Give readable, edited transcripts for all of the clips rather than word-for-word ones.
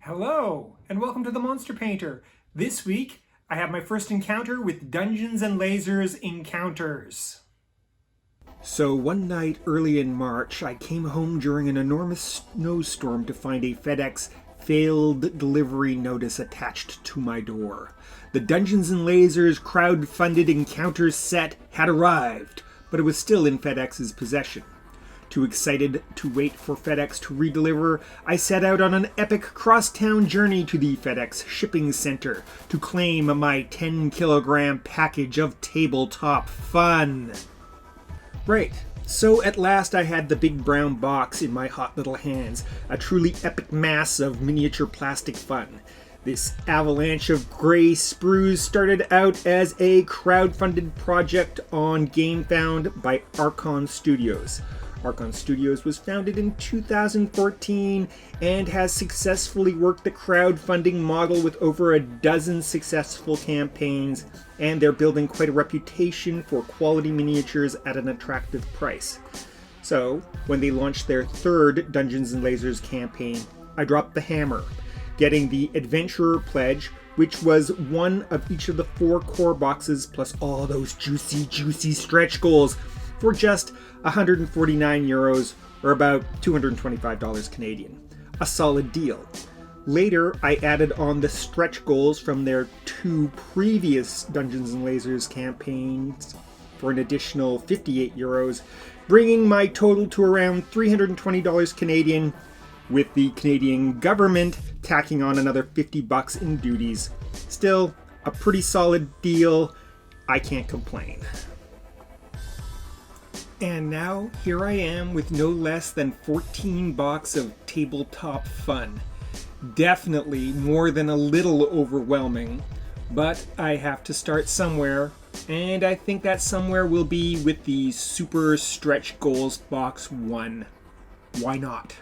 Hello, and welcome to the Monster Painter. This week, I have my first encounter with Dungeons & Lasers Encounters. So one night early in March, I came home during an enormous snowstorm to find a FedEx failed delivery notice attached to my door. The Dungeons & Lasers crowd-funded Encounters set had arrived, but it was still in FedEx's possession. Too excited to wait for FedEx to redeliver, I set out on an epic cross-town journey to the FedEx shipping center to claim my 10-kilogram package of tabletop fun. Right, so at last I had the big brown box in my hot little hands, a truly epic mass of miniature plastic fun. This avalanche of gray sprues started out as a crowd-funded project on GameFound by Archon Studios. Archon Studios was founded in 2014 and has successfully worked the crowdfunding model with over a dozen successful campaigns, and they're building quite a reputation for quality miniatures at an attractive price. So, when they launched their third Dungeons & Lasers campaign, I dropped the hammer, getting the Adventurer Pledge, which was one of each of the 4 core boxes plus all those juicy stretch goals for just €149 or about $225 Canadian. A solid deal. Later, I added on the stretch goals from their 2 previous Dungeons & Lasers campaigns for an additional €58, bringing my total to around $320 Canadian, with the Canadian government tacking on another $50 in duties. Still, a pretty solid deal. I can't complain. And now, here I am with no less than 14 boxes of tabletop fun. Definitely more than a little overwhelming, but I have to start somewhere, and I think that somewhere will be with the Super Stretch Goals Box 1. Why not?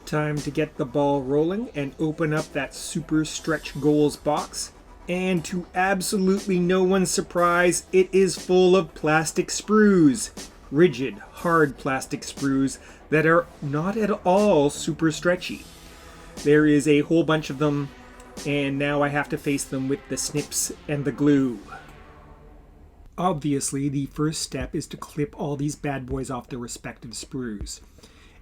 Time to get the ball rolling and open up that Super Stretch Goals box. And to absolutely no one's surprise, it is full of plastic sprues. Rigid, hard plastic sprues that are not at all super stretchy. There is a whole bunch of them, and now I have to face them with the snips and the glue. Obviously, the first step is to clip all these bad boys off their respective sprues.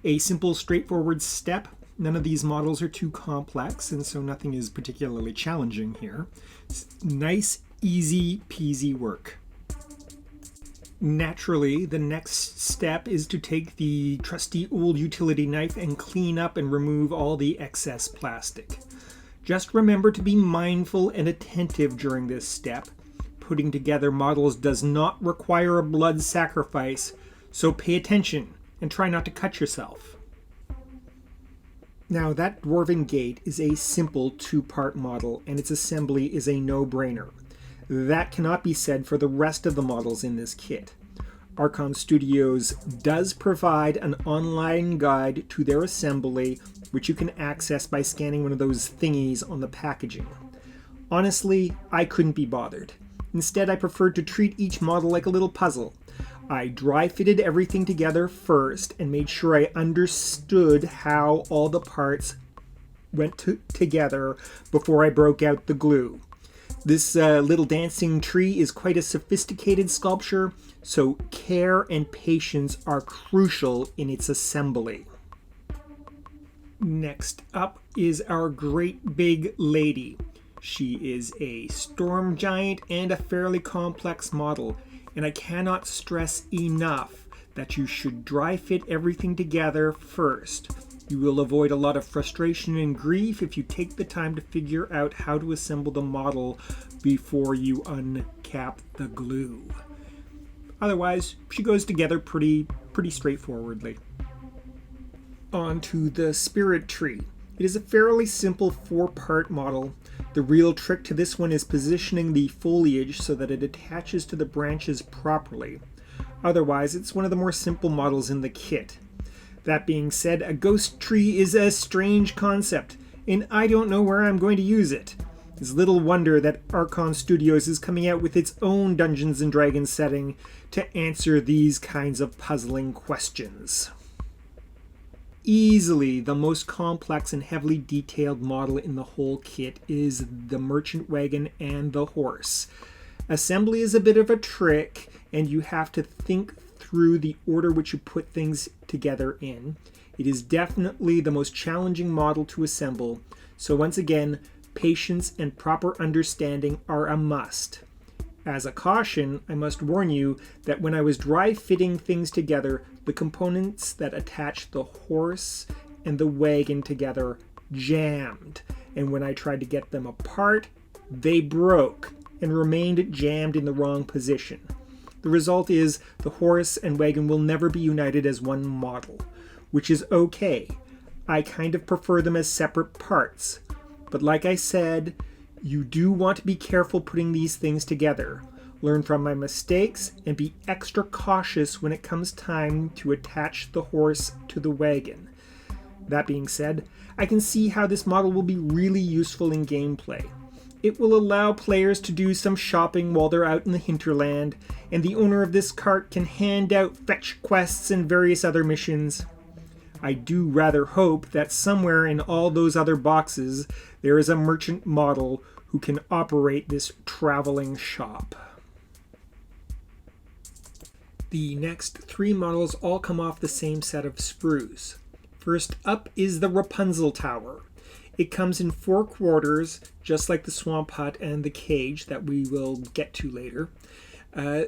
A simple, straightforward step. None of these models are too complex, and so nothing is particularly challenging here. It's nice, easy peasy work. Naturally, the next step is to take the trusty old utility knife and clean up and remove all the excess plastic. Just remember to be mindful and attentive during this step. Putting together models does not require a blood sacrifice, so pay attention and try not to cut yourself. Now, that Dwarven Gate is a simple 2-part model, and its assembly is a no-brainer. That cannot be said for the rest of the models in this kit. Archon Studios does provide an online guide to their assembly, which you can access by scanning one of those thingies on the packaging. Honestly, I couldn't be bothered. Instead, I preferred to treat each model like a little puzzle. I dry fitted everything together first and made sure I understood how all the parts went together before I broke out the glue. This little dancing tree is quite a sophisticated sculpture, so care and patience are crucial in its assembly. Next up is our great big lady. She is a storm giant and a fairly complex model, and I cannot stress enough that you should dry fit everything together first. You will avoid a lot of frustration and grief if you take the time to figure out how to assemble the model before you uncap the glue. Otherwise, she goes together pretty straightforwardly. On to the Spirit Tree. It is a fairly simple 4-part model. The real trick to this one is positioning the foliage so that it attaches to the branches properly. Otherwise, it's one of the more simple models in the kit. That being said, a ghost tree is a strange concept, and I don't know where I'm going to use it. It's little wonder that Archon Studios is coming out with its own Dungeons & Dragons setting to answer these kinds of puzzling questions. easily the most complex and heavily detailed model in the whole kit is the merchant wagon and the horse. Assembly is a bit of a trick, and you have to think through the order which you put things together in. It is definitely the most challenging model to assemble, so once again, patience and proper understanding are a must. As a caution, I must warn you that when I was dry fitting things together, the components that attach the horse and the wagon together jammed, and when I tried to get them apart, they broke and remained jammed in the wrong position. The result is the horse and wagon will never be united as one model, which is okay. I kind of prefer them as separate parts. But like I said, you do want to be careful putting these things together. Learn from my mistakes and be extra cautious when it comes time to attach the horse to the wagon. That being said, I can see how this model will be really useful in gameplay. It will allow players to do some shopping while they're out in the hinterland, and the owner of this cart can hand out fetch quests and various other missions. I do rather hope that somewhere in all those other boxes there is a merchant model who can operate this traveling shop. The next 3 models all come off the same set of sprues. First up is the Rapunzel Tower. It comes in 4 quarters, just like the Swamp Hut and the Cage that we will get to later.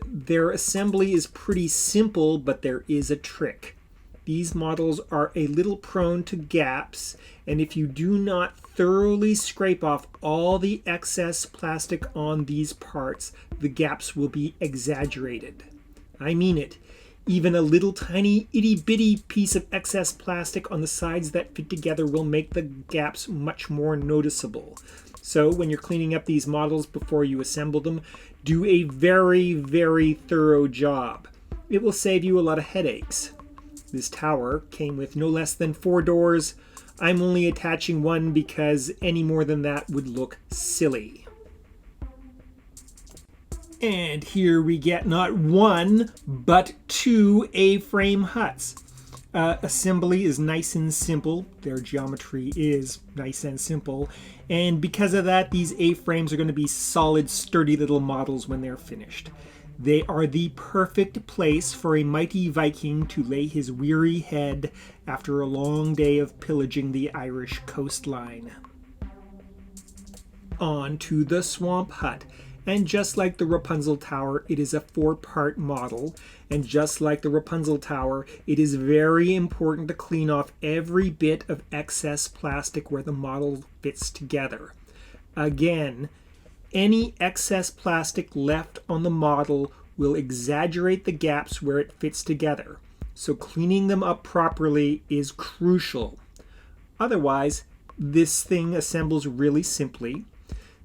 Their assembly is pretty simple, but there is a trick. These models are a little prone to gaps, and if you do not thoroughly scrape off all the excess plastic on these parts, the gaps will be exaggerated. I mean it. Even a little tiny itty-bitty piece of excess plastic on the sides that fit together will make the gaps much more noticeable. So when you're cleaning up these models before you assemble them, do a very, very thorough job. It will save you a lot of headaches. This tower came with no less than 4 doors. I'm only attaching 1 because any more than that would look silly. And here we get not 1, but 2 A-frame huts. Assembly is nice and simple. Their geometry is nice and simple. And because of that, these A-frames are going to be solid, sturdy little models when they're finished. They are the perfect place for a mighty Viking to lay his weary head after a long day of pillaging the Irish coastline. On to the Swamp Hut. And just like the Rapunzel Tower, it is a 4-part model. And just like the Rapunzel Tower, it is very important to clean off every bit of excess plastic where the model fits together. Again, any excess plastic left on the model will exaggerate the gaps where it fits together. So cleaning them up properly is crucial. Otherwise, this thing assembles really simply.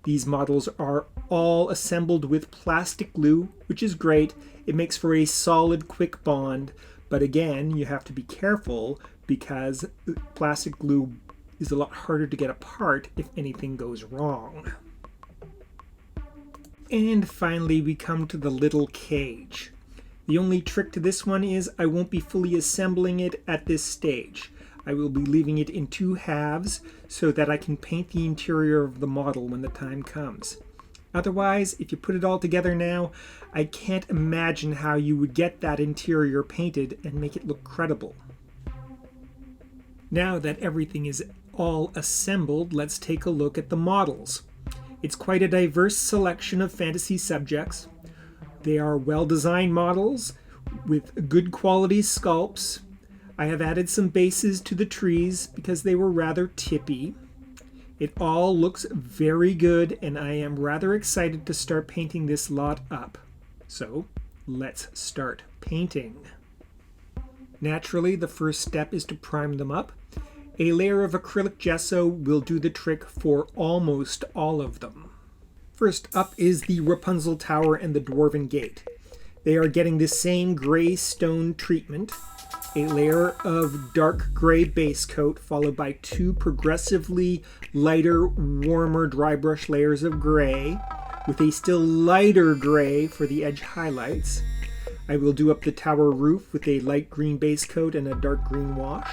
These models are all assembled with plastic glue, which is great. It makes for a solid, quick bond. But again, you have to be careful because plastic glue is a lot harder to get apart if anything goes wrong. And finally, we come to the little cage. The only trick to this one is I won't be fully assembling it at this stage. I will be leaving it in 2 halves so that I can paint the interior of the model when the time comes. Otherwise, if you put it all together now, I can't imagine how you would get that interior painted and make it look credible. Now that everything is all assembled, let's take a look at the models. It's quite a diverse selection of fantasy subjects. They are well-designed models with good quality sculpts. I have added some bases to the trees because they were rather tippy. It all looks very good, and I am rather excited to start painting this lot up. So, let's start painting. Naturally, the first step is to prime them up. A layer of acrylic gesso will do the trick for almost all of them. First up is the Rapunzel Tower and the Dwarven Gate. They are getting the same gray stone treatment. A layer of dark gray base coat followed by 2 progressively lighter, warmer dry brush layers of gray with a still lighter gray for the edge highlights. I will do up the tower roof with a light green base coat and a dark green wash.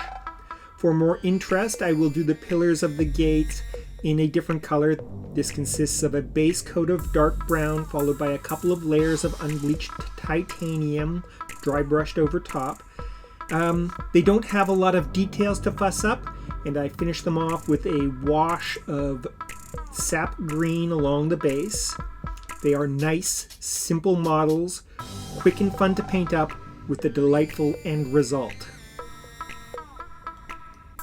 For more interest, I will do the pillars of the gate in a different color. This consists of a base coat of dark brown followed by a couple of layers of unbleached titanium dry brushed over top. They don't have a lot of details to fuss up, and I finish them off with a wash of sap green along the base. They are nice, simple models, quick and fun to paint up with a delightful end result.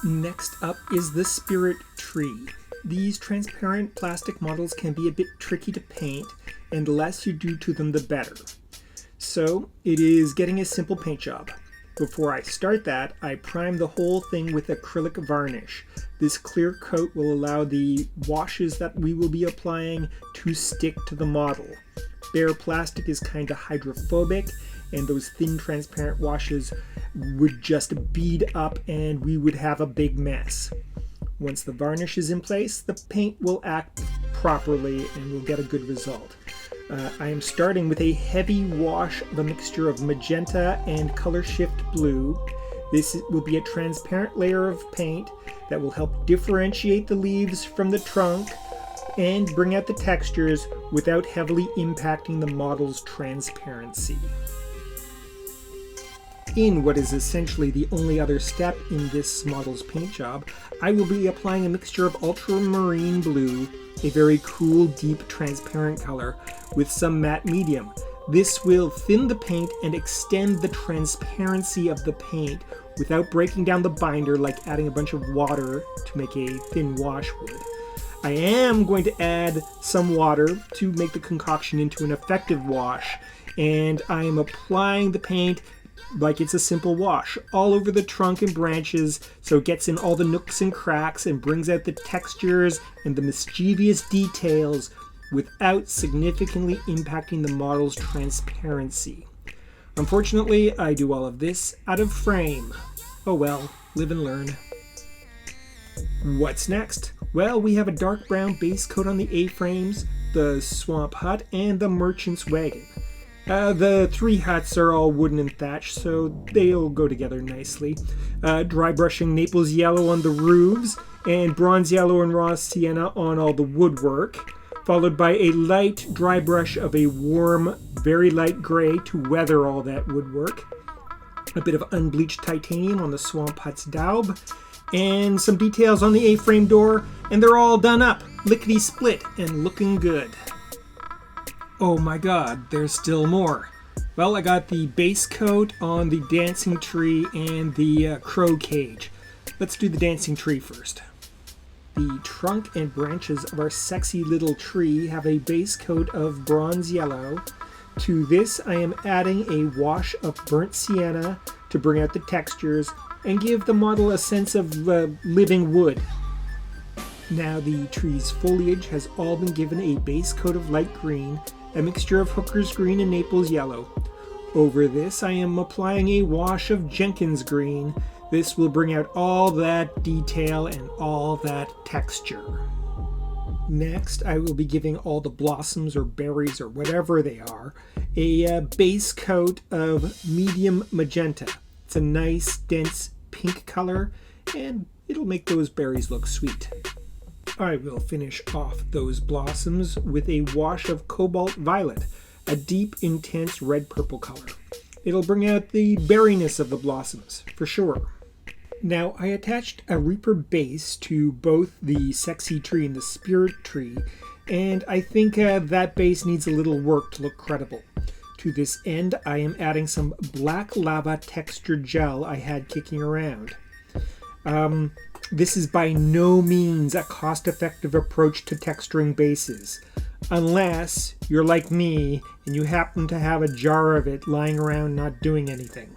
Next up is the Spirit Tree. These transparent plastic models can be a bit tricky to paint, and the less you do to them the better. So it is getting a simple paint job. Before I start that, I prime the whole thing with acrylic varnish. This clear coat will allow the washes that we will be applying to stick to the model. Bare plastic is kind of hydrophobic, and those thin transparent washes would just bead up and we would have a big mess. Once the varnish is in place, the paint will act properly and we'll get a good result. I am starting with a heavy wash of a mixture of magenta and color shift blue. This will be a transparent layer of paint that will help differentiate the leaves from the trunk and bring out the textures without heavily impacting the model's transparency. In what is essentially the only other step in this model's paint job, I will be applying a mixture of ultramarine blue, a very cool, deep, transparent color, with some matte medium. This will thin the paint and extend the transparency of the paint without breaking down the binder like adding a bunch of water to make a thin wash would. I am going to add some water to make the concoction into an effective wash, and I am applying the paint like it's a simple wash all over the trunk and branches, so it gets in all the nooks and cracks and brings out the textures and the mischievous details without significantly impacting the model's transparency. Unfortunately, I do all of this out of frame. Oh well, live and learn. What's next? Well, we have a dark brown base coat on the A-frames, the swamp hut, and the merchant's wagon. The three huts are all wooden and thatched, so they'll go together nicely. Dry brushing Naples yellow on the roofs, and bronze yellow and raw sienna on all the woodwork, followed by a light dry brush of a warm, very light gray to weather all that woodwork. A bit of unbleached titanium on the swamp hut's daub, and some details on the A-frame door, and they're all done up, lickety-split, and looking good. Oh my god, there's still more. Well, I got the base coat on the dancing tree and the crow cage. Let's do the dancing tree first. The trunk and branches of our sexy little tree have a base coat of bronze yellow. To this, I am adding a wash of burnt sienna to bring out the textures and give the model a sense of living wood. Now the tree's foliage has all been given a base coat of light green, a mixture of Hooker's green and Naples yellow. Over this, I am applying a wash of Jenkins green. This will bring out all that detail and all that texture. Next, I will be giving all the blossoms or berries or whatever they are a base coat of medium magenta. It's a nice, dense pink color, and it'll make those berries look sweet. I will finish off those blossoms with a wash of cobalt violet, a deep, intense red-purple color. It'll bring out the berryness of the blossoms, for sure. Now, I attached a Reaper base to both the Sexy Tree and the Spirit Tree, and I think that base needs a little work to look credible. To this end, I am adding some black lava textured gel I had kicking around. This is by no means a cost-effective approach to texturing bases, unless you're like me and you happen to have a jar of it lying around not doing anything.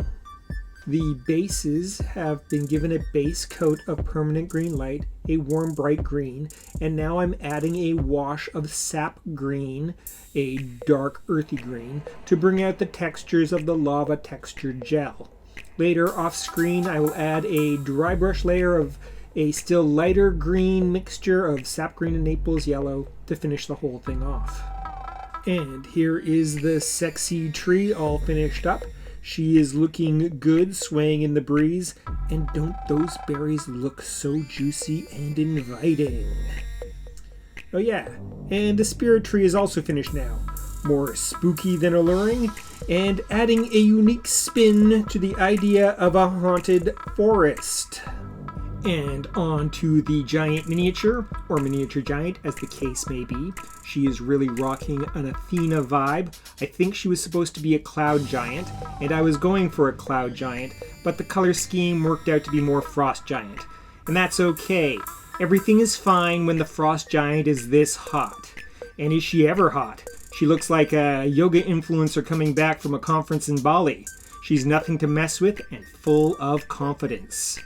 The bases have been given a base coat of permanent green light, a warm bright green, and now I'm adding a wash of sap green, a dark earthy green, to bring out the textures of the lava textured gel. Later, off screen, I will add a dry brush layer of a still lighter green mixture of sap green and Naples yellow to finish the whole thing off. And here is the Sexy Tree all finished up. She is looking good, swaying in the breeze. And don't those berries look so juicy and inviting? Oh yeah, and the spirit tree is also finished now. More spooky than alluring, and adding a unique spin to the idea of a haunted forest. And on to the giant miniature, or miniature giant as the case may be. She is really rocking an Athena vibe. I think she was supposed to be a cloud giant, and I was going for a cloud giant, but the color scheme worked out to be more frost giant. And that's okay. Everything is fine when the frost giant is this hot. And is she ever hot? She looks like a yoga influencer coming back from a conference in Bali. She's nothing to mess with and full of confidence.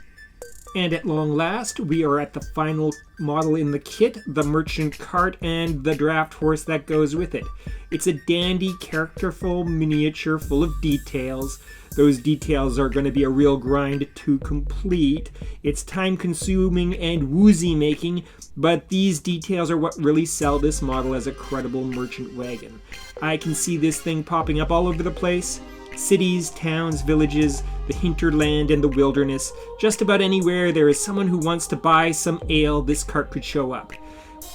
And at long last, we are at the final model in the kit, the merchant cart and the draft horse that goes with it. It's a dandy, characterful miniature full of details. Those details are going to be a real grind to complete. It's time-consuming and woozy-making, but these details are what really sell this model as a credible merchant wagon. I can see this thing popping up all over the place. Cities, towns, villages, the hinterland and the wilderness. Just about anywhere there is someone who wants to buy some ale, this cart could show up.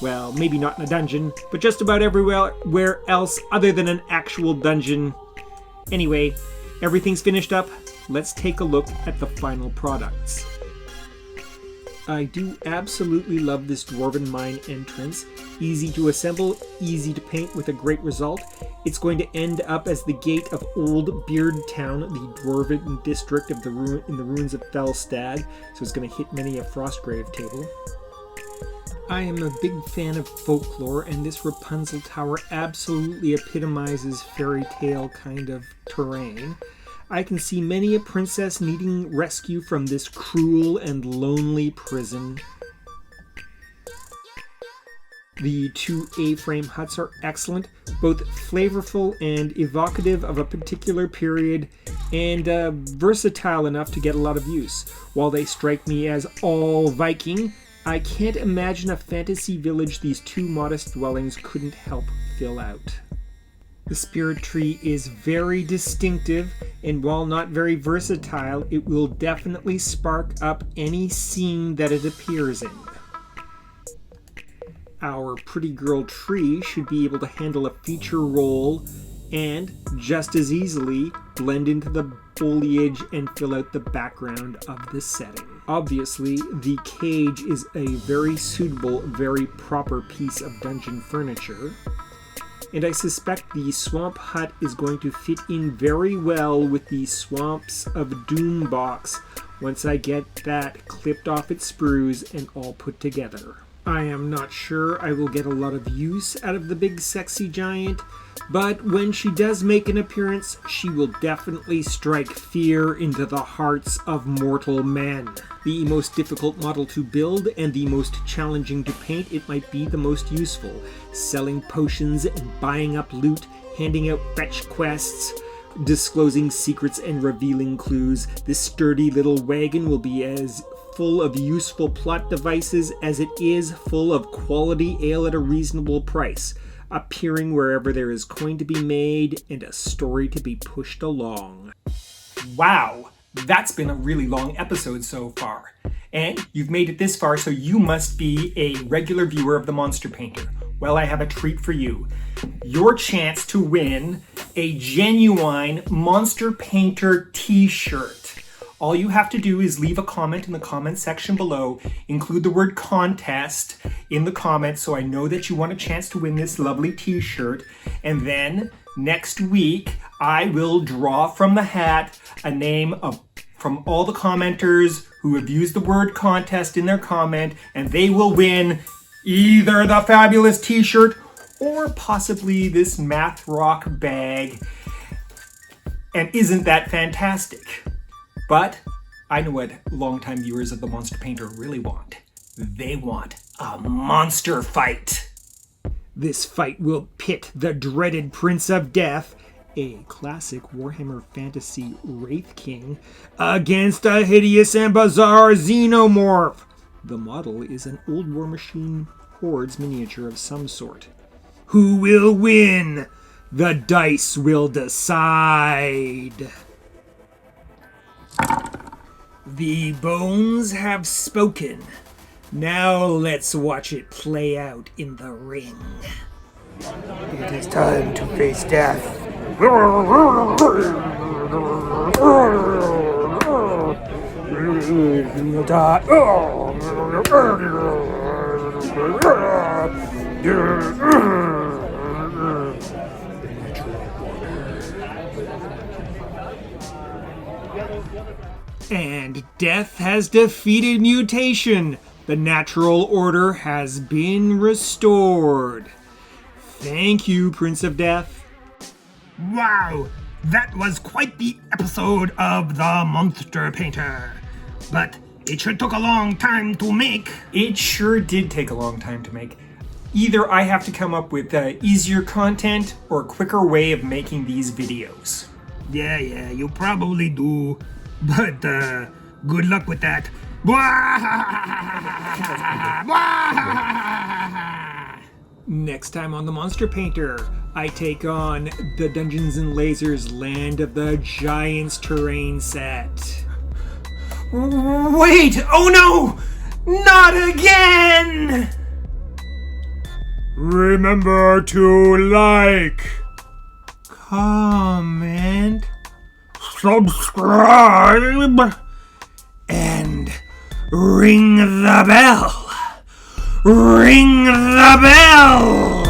Well, maybe not in a dungeon, but just about everywhere else other than an actual dungeon. Anyway, everything's finished up. Let's take a look at the final products. I do absolutely love this Dwarven Mine entrance. Easy to assemble, easy to paint with a great result. It's going to end up as the gate of Old Beard Town, the Dwarven district of in the ruins of Felstad, so it's going to hit many a Frostgrave table. I am a big fan of folklore, and this Rapunzel Tower absolutely epitomizes fairy tale kind of terrain. I can see many a princess needing rescue from this cruel and lonely prison. The two A-frame huts are excellent, both flavorful and evocative of a particular period, and versatile enough to get a lot of use. While they strike me as all Viking, I can't imagine a fantasy village these two modest dwellings couldn't help fill out. The spirit tree is very distinctive, and while not very versatile, it will definitely spark up any scene that it appears in. Our pretty girl tree should be able to handle a feature role and, just as easily, blend into the foliage and fill out the background of the setting. Obviously, the cage is a very suitable, very proper piece of dungeon furniture. And I suspect the swamp hut is going to fit in very well with the Swamps of Doom box once I get that clipped off its sprues and all put together. I am not sure I will get a lot of use out of the big sexy giant, but when she does make an appearance, she will definitely strike fear into the hearts of mortal men. The most difficult model to build and the most challenging to paint, it might be the most useful. Selling potions and buying up loot, handing out fetch quests, disclosing secrets and revealing clues. This sturdy little wagon will be as full of useful plot devices as it is full of quality ale at a reasonable price, appearing wherever there is coin to be made and a story to be pushed along. Wow, that's been a really long episode so far. And you've made it this far, so you must be a regular viewer of The Monster Painter. Well, I have a treat for you. Your chance to win a genuine Monster Painter t-shirt. All you have to do is leave a comment in the comment section below, include the word contest in the comments so I know that you want a chance to win this lovely t-shirt, and then next week I will draw from the hat a name from all the commenters who have used the word contest in their comment, and they will win either the fabulous t-shirt or possibly this math rock bag. And isn't that fantastic? But I know what longtime viewers of The Monster Painter really want. They want a monster fight. This fight will pit the dreaded Prince of Death, a classic Warhammer Fantasy Wraith King, against a hideous and bizarre Xenomorph. The model is an old War Machine Hordes miniature of some sort. Who will win? The dice will decide. The bones have spoken. Now let's watch it play out in the ring. It is time to face death. You'll die. And death has defeated mutation. The natural order has been restored. Thank you, Prince of Death. Wow, that was quite the episode of The Monster Painter. But it sure took a long time to make. It sure did take a long time to make. Either I have to come up with easier content or a quicker way of making these videos. Yeah, you probably do. But good luck with that. Next time on The Monster Painter, I take on the Dungeons & Lasers Land of the Giants terrain set. Wait! Oh no! Not again! Remember to like, Comment, subscribe, and ring the bell. ring the bell!